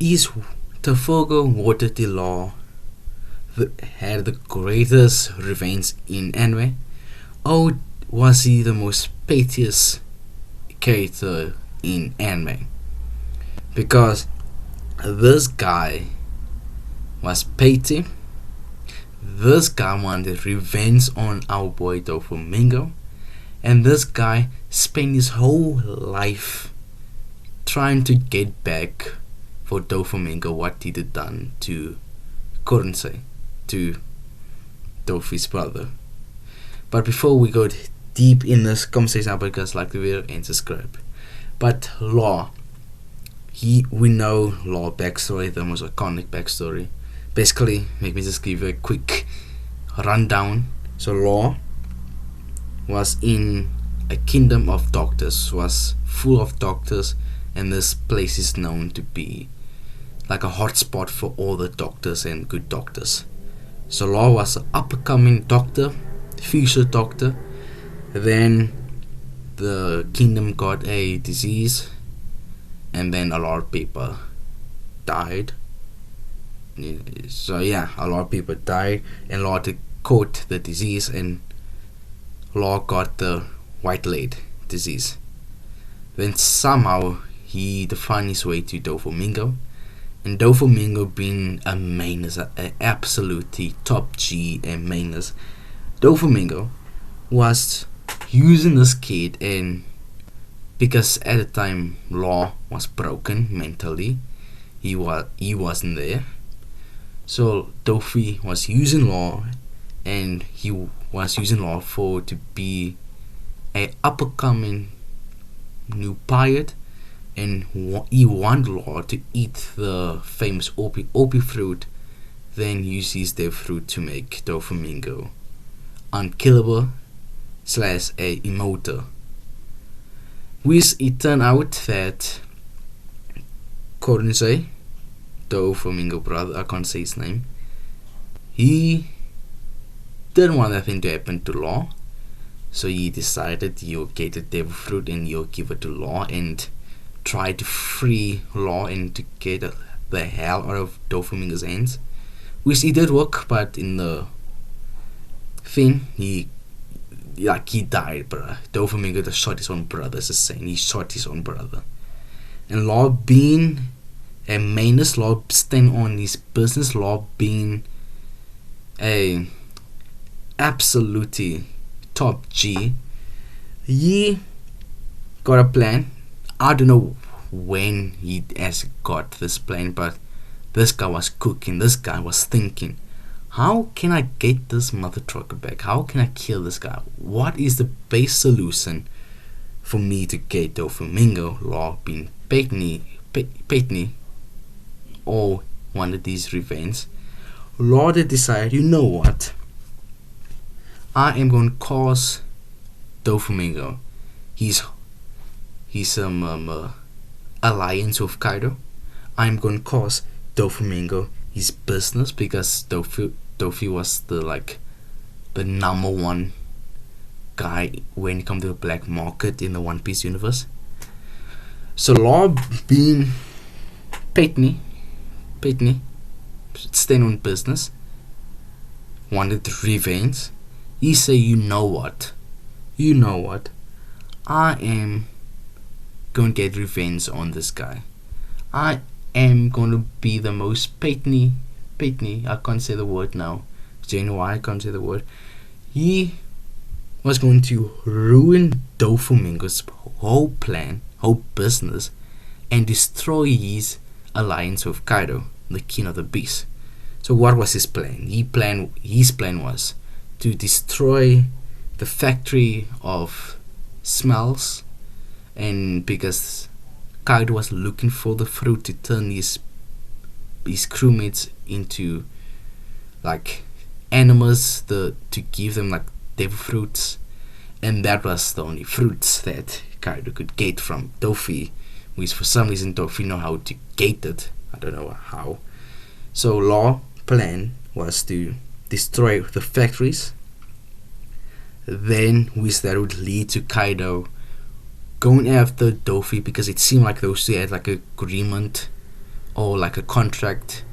Is Trafalgar wanted the law had the greatest revenge in anime, or was he the most pettiest character in anime? Because this guy was petty. This guy wanted revenge on our boy Doflamingo, and this guy spent his whole life trying to get back for Doflamingo what he had done to Kurensei, to Dofi's brother. But before we go deep in this conversation, because like the video and subscribe. But Law, we know Law backstory, the most iconic backstory. Basically, let me just give you a quick rundown. So Law was in a kingdom of doctors, was full of doctors, and this place is known to be like a hotspot for all the doctors and good doctors. So Law was an up-and-coming doctor, future doctor. Then the kingdom got a disease, and then a lot of people died. So yeah, a lot of people died, and Law caught the disease, and Law got the white lady disease. Then somehow he defined his way to Doflamingo, and Doflamingo being a menace, an absolutely top G and menace. Doflamingo was using this kid, and because at the time Law was broken mentally, he wasn't there. So Dofi was using Law, and he was using Law to be a up-and-coming new pirate, and he wanted Law to eat the famous opi fruit, then use his dev fruit to make Doflamingo unkillable / a immortal. Which it turned out that Kurensei, Doflamingo brother, I can't say his name, he didn't want that thing to happen to Law, so he decided he'll get the devil fruit and he'll give it to Law and try to free Law and to get the hell out of Doflamingo's hands, which he did work, but in the thing he died, bruh. Doflamingo just shot his own brother, as a saying. He shot his own brother. And Law being a menace, Law staying on his business, Law being a absolutely top G, he got a plan. I don't know when he has got this plan, but this guy was cooking, this guy was thinking, how can I get this mother trucker back? How can I kill this guy? What is the best solution for me to get Doflamingo? Law being Patney or one of these revenge. Law did decide, you know what? I am going to cause Doflamingo his alliance with Kaido. I'm going to cause Doflamingo his business, because Dofi was the number one guy when it comes to the black market in the One Piece universe. So Law being Patney staying on business, wanted revenge. He said, you know what, I am going to get revenge on this guy. I am going to be the most Patney, I can't say the word now. Do you know why I can't say the word? He was going to ruin Doflamingo's whole plan, whole business, and destroy his alliance with Kaido, the king of the beasts. So what was his plan? His plan was to destroy the factory of smells, and because Kaido was looking for the fruit to turn his crewmates into like animals, to give them like devil fruits, and that was the only fruits that Kaido could get from Dofi, which for some reason Dofi know how to get it. I don't know how. So Law plan was to destroy the factories, then which that would lead to Kaido going after Dofi, because it seemed like those two had like an agreement or like a contract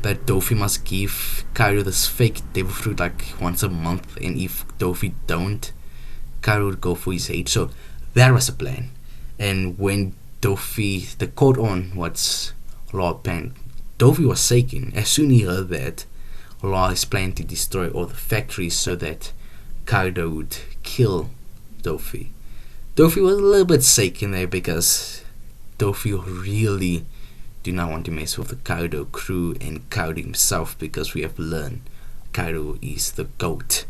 that Dofi must give Kaido this fake devil fruit like once a month, and if Dofi don't, Kaido would go for his head. So that was the plan. And when Dofi, the caught on what's Law plan, Dofi was shaking. As soon as he heard that Law is planning to destroy all the factories so that Kaido would kill Dofi. Dofi was a little bit shaken there because Dofi really do not want to mess with the Kaido crew and Kaido himself, because we have learned Kaido is the GOAT.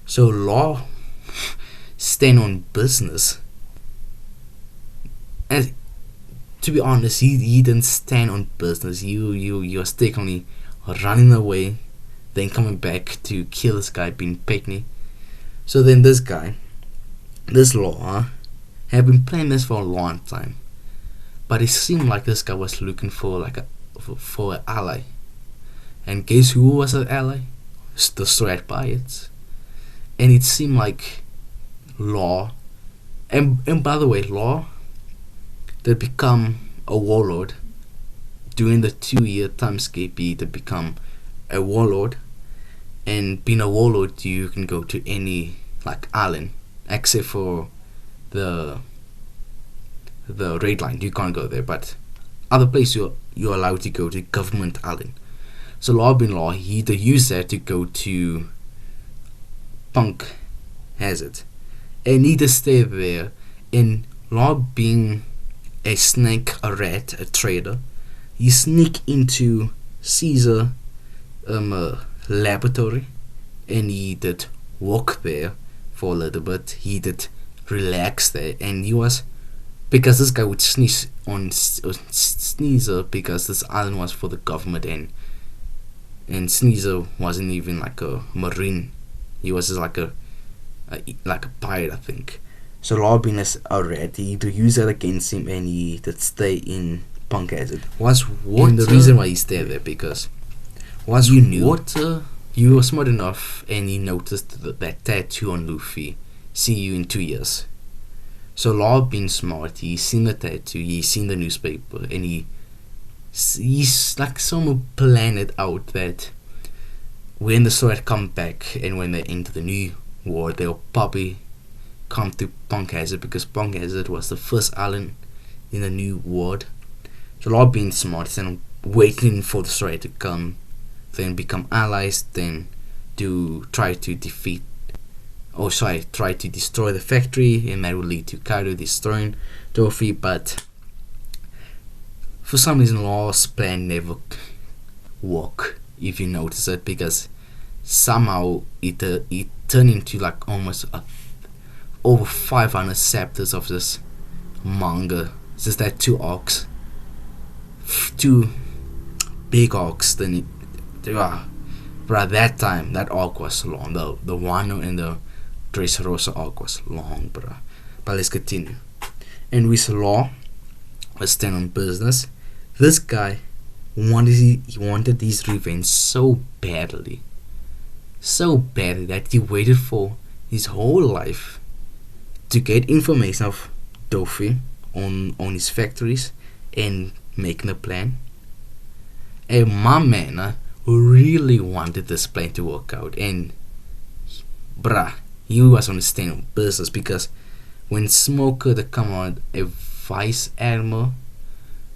So Law stand on business. And to be honest, he didn't stand on business. You mistakenly running away, then coming back to kill this guy being Pygmy. So then this guy, this Law, have been planning this for a long time. But it seemed like this guy was looking for for an ally. And guess who was an ally? The Strat Pirates. And it seemed like Law, and by the way, Law that become a warlord during the 2-year time skip. He to become a warlord, and being a warlord, you can go to any like island except for the Red Line. You can't go there, but other places you're allowed to go to Government Island. So Law bin Law, he to use that to go to Punk Hazard, and he to stay there. And Law being a snake, a rat, a trader, he sneak into Caesar laboratory, and he did walk there for a little bit. He did relax there, and he was, because this guy would sneeze on Sneezer, because this island was for the government, and Sneezer wasn't even like a marine. He was just like a pirate, I think. So Law being a rat, he to use that against him, and he did stay in Punk Hazard. Was water, and the reason why he stayed there because was you knew water. You were smart enough, and he noticed that tattoo on Luffy. See you in 2 years. So Law being smart, he's seen the tattoo, he's seen the newspaper, and he's like someone planned it out that when the Sword come back and when they enter the new war, they'll probably come to Punk Hazard, because Punk Hazard was the first island in the new world. So Law being smart and waiting for the Sword to come, then become allies, then to try to defeat, try to destroy the factory, and that will lead to Kaido destroying Dofi. But for some reason, Law's plan never worked, if you notice it, because somehow it turned into like almost over 500 chapters of this manga. It's just that two big arcs. Then but at that time, that arc was long. The Wano and the Dressrosa arc was long, bruh. But let's continue. And with Law was stand on business. This guy wanted his revenge so badly that he waited for his whole life to get information of Dofi on his factories and making a plan. And my man really wanted this plan to work out, and he was on the stand on business, because when Smoker to come on a vice admiral,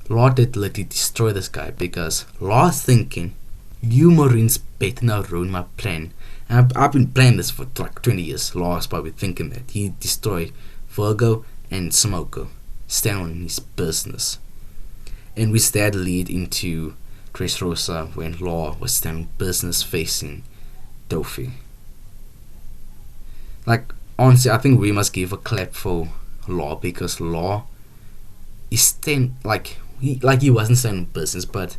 Law did literally destroy this guy, because Law thinking, you Marines better not ruin my plan. And I've been planning this for like 20 years. Law was probably thinking that he destroyed Virgo and Smoker, stand on his business. And with that lead into Dressrosa, when Law was standing business facing Dofi. Like, honestly, I think we must give a clap for Law, because Law is he wasn't standing business, but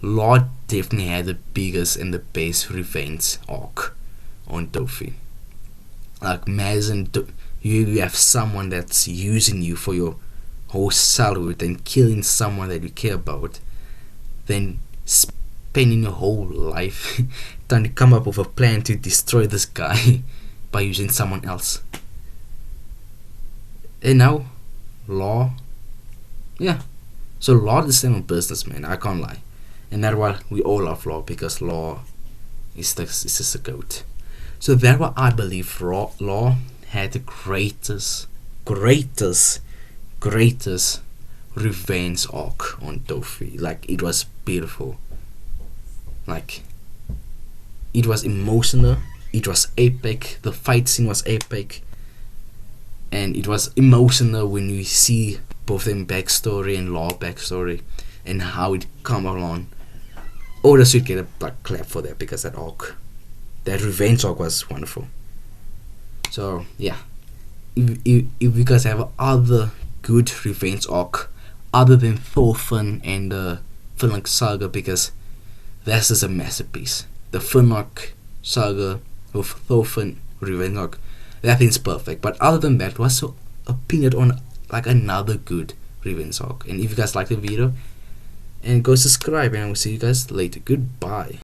Law definitely had the biggest and the best revenge arc on Dofi. Like, imagine you have someone that's using you for your whole childhood and killing someone that you care about, then spending your whole life trying to come up with a plan to destroy this guy by using someone else. And now Law, So Law is still a businessman, I can't lie. And that's why we all love Law, because Law is just a goat. So that's why I believe Law had the greatest revenge arc on Dofi. Like, it was beautiful. Like, it was emotional, it was epic, the fight scene was epic, and it was emotional when you see both them backstory and Law backstory and how it come along. Oh, I should get a clap for that, because that revenge arc was wonderful. So yeah, if you guys have other good revenge arc other than Thorfinn and the Finland saga, because this is a masterpiece. The Finland saga with Thorfinn revenge arc, that thing's perfect. But other than that, what's your opinion on like another good revenge arc? And if you guys like the video, and go subscribe, and I will see you guys later. Goodbye.